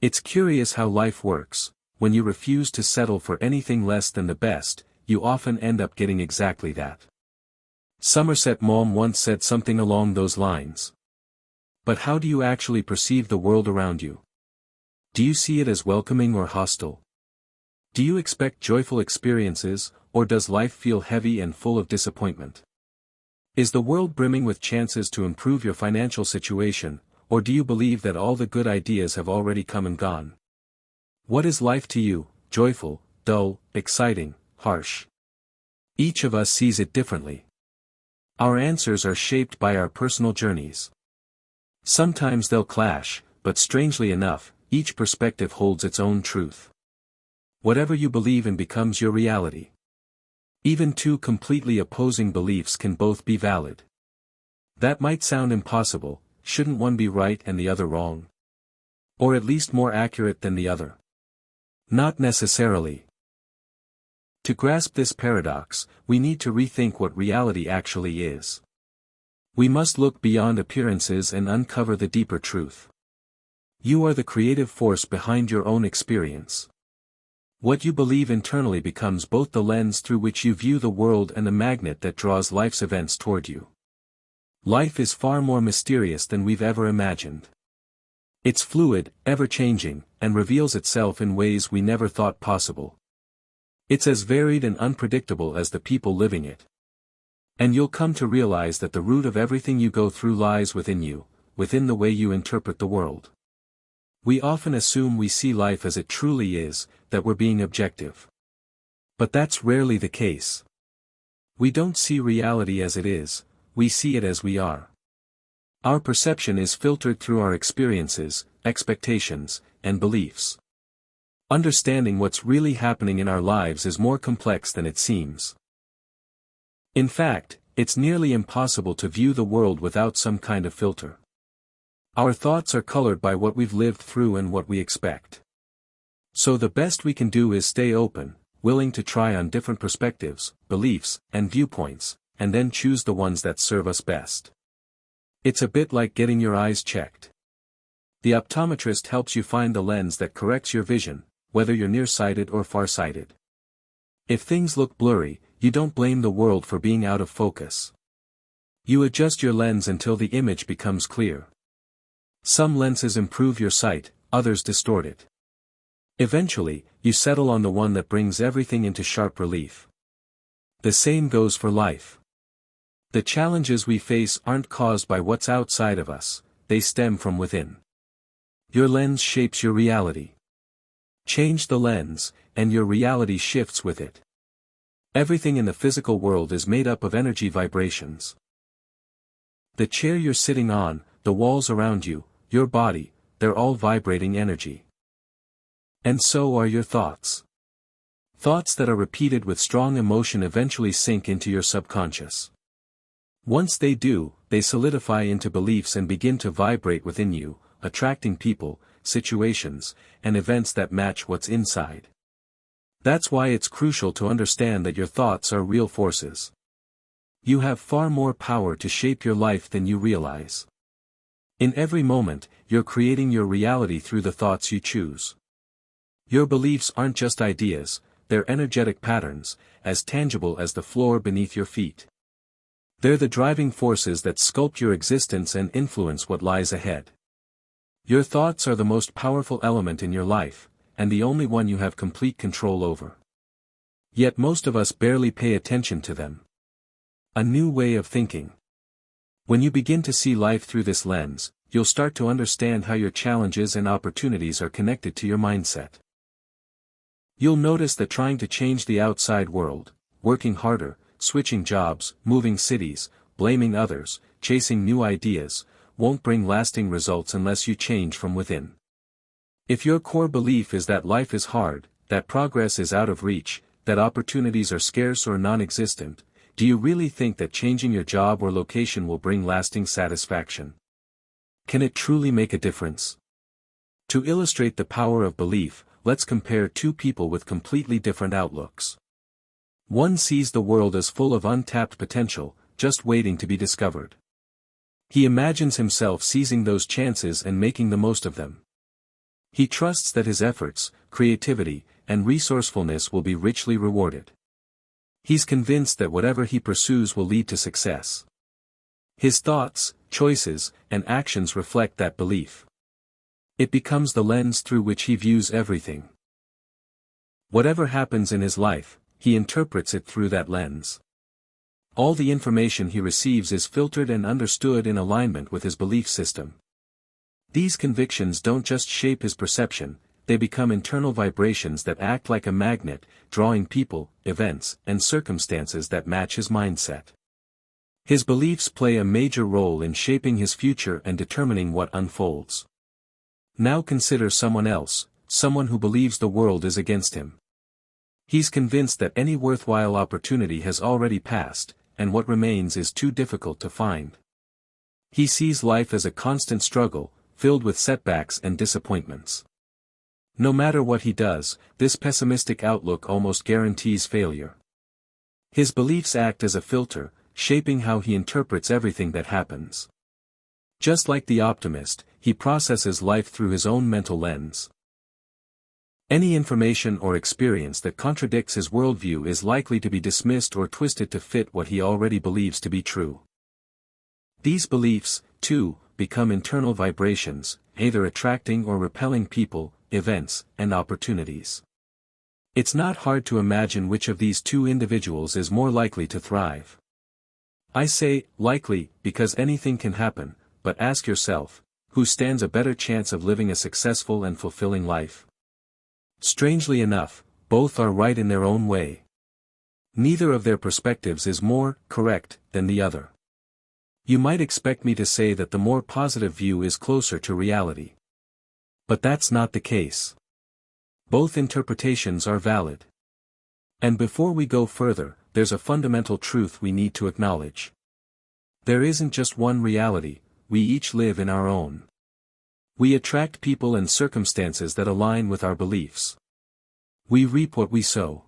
It's curious how life works. When you refuse to settle for anything less than the best, you often end up getting exactly that. Somerset Maugham once said something along those lines. But how do you actually perceive the world around you? Do you see it as welcoming or hostile? Do you expect joyful experiences, or does life feel heavy and full of disappointment? Is the world brimming with chances to improve your financial situation, or do you believe that all the good ideas have already come and gone? What is life to you, joyful, dull, exciting, harsh? Each of us sees it differently. Our answers are shaped by our personal journeys. Sometimes they'll clash, but strangely enough, each perspective holds its own truth. Whatever you believe in becomes your reality. Even two completely opposing beliefs can both be valid. That might sound impossible. Shouldn't one be right and the other wrong? Or at least more accurate than the other? Not necessarily. To grasp this paradox, we need to rethink what reality actually is. We must look beyond appearances and uncover the deeper truth. You are the creative force behind your own experience. What you believe internally becomes both the lens through which you view the world and the magnet that draws life's events toward you. Life is far more mysterious than we've ever imagined. It's fluid, ever-changing, and reveals itself in ways we never thought possible. It's as varied and unpredictable as the people living it. And you'll come to realize that the root of everything you go through lies within you, within the way you interpret the world. We often assume we see life as it truly is, that we're being objective. But that's rarely the case. We don't see reality as it is, we see it as we are. Our perception is filtered through our experiences, expectations, and beliefs. Understanding what's really happening in our lives is more complex than it seems. In fact, it's nearly impossible to view the world without some kind of filter. Our thoughts are colored by what we've lived through and what we expect. So the best we can do is stay open, willing to try on different perspectives, beliefs, and viewpoints, and then choose the ones that serve us best. It's a bit like getting your eyes checked. The optometrist helps you find the lens that corrects your vision, whether you're nearsighted or farsighted. If things look blurry, you don't blame the world for being out of focus. You adjust your lens until the image becomes clear. Some lenses improve your sight, others distort it. Eventually, you settle on the one that brings everything into sharp relief. The same goes for life. The challenges we face aren't caused by what's outside of us, they stem from within. Your lens shapes your reality. Change the lens, and your reality shifts with it. Everything in the physical world is made up of energy vibrations. The chair you're sitting on, the walls around you, your body, they're all vibrating energy. And so are your thoughts. Thoughts that are repeated with strong emotion eventually sink into your subconscious. Once they do, they solidify into beliefs and begin to vibrate within you, attracting people, situations, and events that match what's inside. That's why it's crucial to understand that your thoughts are real forces. You have far more power to shape your life than you realize. In every moment, you're creating your reality through the thoughts you choose. Your beliefs aren't just ideas, they're energetic patterns, as tangible as the floor beneath your feet. They're the driving forces that sculpt your existence and influence what lies ahead. Your thoughts are the most powerful element in your life, and the only one you have complete control over. Yet most of us barely pay attention to them. A new way of thinking. When you begin to see life through this lens, you'll start to understand how your challenges and opportunities are connected to your mindset. You'll notice that trying to change the outside world, working harder, switching jobs, moving cities, blaming others, chasing new ideas, won't bring lasting results unless you change from within. If your core belief is that life is hard, that progress is out of reach, that opportunities are scarce or non-existent, do you really think that changing your job or location will bring lasting satisfaction? Can it truly make a difference? To illustrate the power of belief, let's compare two people with completely different outlooks. One sees the world as full of untapped potential, just waiting to be discovered. He imagines himself seizing those chances and making the most of them. He trusts that his efforts, creativity, and resourcefulness will be richly rewarded. He's convinced that whatever he pursues will lead to success. His thoughts, choices, and actions reflect that belief. It becomes the lens through which he views everything. Whatever happens in his life, he interprets it through that lens. All the information he receives is filtered and understood in alignment with his belief system. These convictions don't just shape his perception, they become internal vibrations that act like a magnet, drawing people, events, and circumstances that match his mindset. His beliefs play a major role in shaping his future and determining what unfolds. Now consider someone else, someone who believes the world is against him. He's convinced that any worthwhile opportunity has already passed, and what remains is too difficult to find. He sees life as a constant struggle, filled with setbacks and disappointments. No matter what he does, this pessimistic outlook almost guarantees failure. His beliefs act as a filter, shaping how he interprets everything that happens. Just like the optimist, he processes life through his own mental lens. Any information or experience that contradicts his worldview is likely to be dismissed or twisted to fit what he already believes to be true. These beliefs, too, become internal vibrations, either attracting or repelling people, events, and opportunities. It's not hard to imagine which of these two individuals is more likely to thrive. I say, likely, because anything can happen, but ask yourself, who stands a better chance of living a successful and fulfilling life? Strangely enough, both are right in their own way. Neither of their perspectives is more correct than the other. You might expect me to say that the more positive view is closer to reality. But that's not the case. Both interpretations are valid. And before we go further, there's a fundamental truth we need to acknowledge. There isn't just one reality, we each live in our own. We attract people and circumstances that align with our beliefs. We reap what we sow.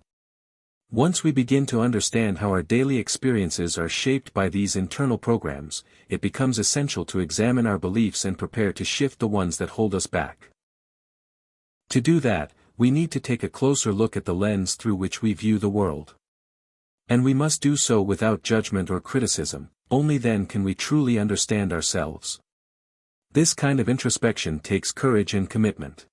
Once we begin to understand how our daily experiences are shaped by these internal programs, it becomes essential to examine our beliefs and prepare to shift the ones that hold us back. To do that, we need to take a closer look at the lens through which we view the world. And we must do so without judgment or criticism, only then can we truly understand ourselves. This kind of introspection takes courage and commitment.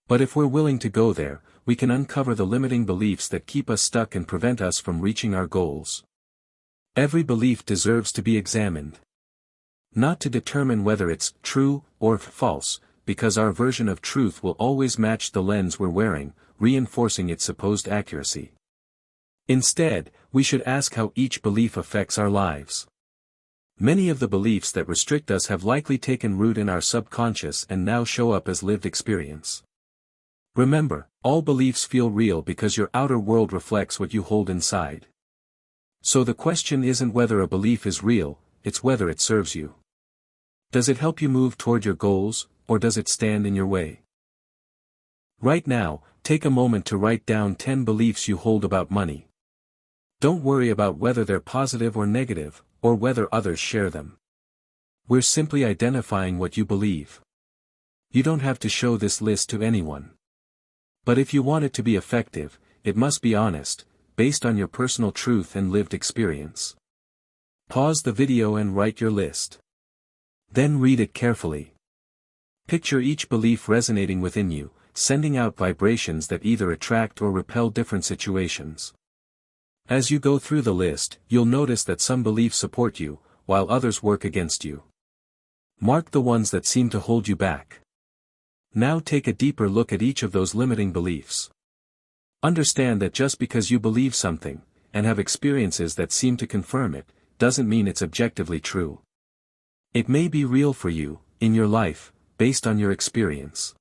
But if we're willing to go there, we can uncover the limiting beliefs that keep us stuck and prevent us from reaching our goals. Every belief deserves to be examined. Not to determine whether it's true or false, because our version of truth will always match the lens we're wearing, reinforcing its supposed accuracy. Instead, we should ask how each belief affects our lives. Many of the beliefs that restrict us have likely taken root in our subconscious and now show up as lived experience. Remember, all beliefs feel real because your outer world reflects what you hold inside. So the question isn't whether a belief is real, it's whether it serves you. Does it help you move toward your goals, or does it stand in your way? Right now, take a moment to write down 10 beliefs you hold about money. Don't worry about whether they're positive or negative, or whether others share them. We're simply identifying what you believe. You don't have to show this list to anyone. But if you want it to be effective, it must be honest, based on your personal truth and lived experience. Pause the video and write your list. Then read it carefully. Picture each belief resonating within you, sending out vibrations that either attract or repel different situations. As you go through the list, you'll notice that some beliefs support you, while others work against you. Mark the ones that seem to hold you back. Now take a deeper look at each of those limiting beliefs. Understand that just because you believe something, and have experiences that seem to confirm it, doesn't mean it's objectively true. It may be real for you, in your life, based on your experience.